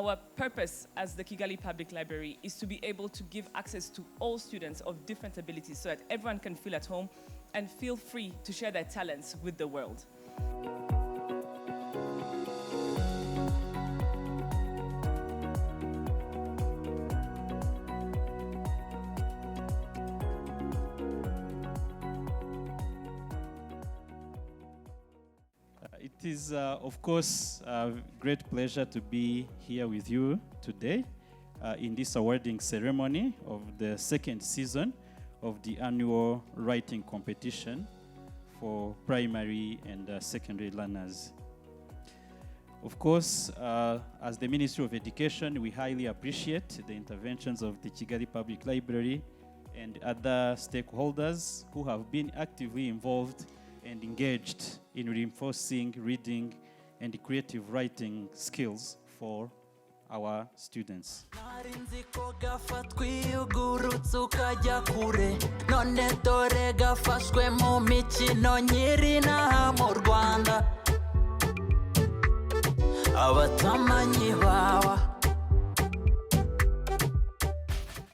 our purpose as the Kigali Public Library is to be able to give access to all students of different abilities so that everyone can feel at home and feel free to share their talents with the world. It is, of course, a great pleasure to be here with you today in this awarding ceremony of the second season of the annual writing competition for primary and secondary learners. Of course, as the Ministry of Education, we highly appreciate the interventions of the Kigali Public Library and other stakeholders who have been actively involved and engaged in reinforcing reading and creative writing skills for our students. Abatamanyi bawa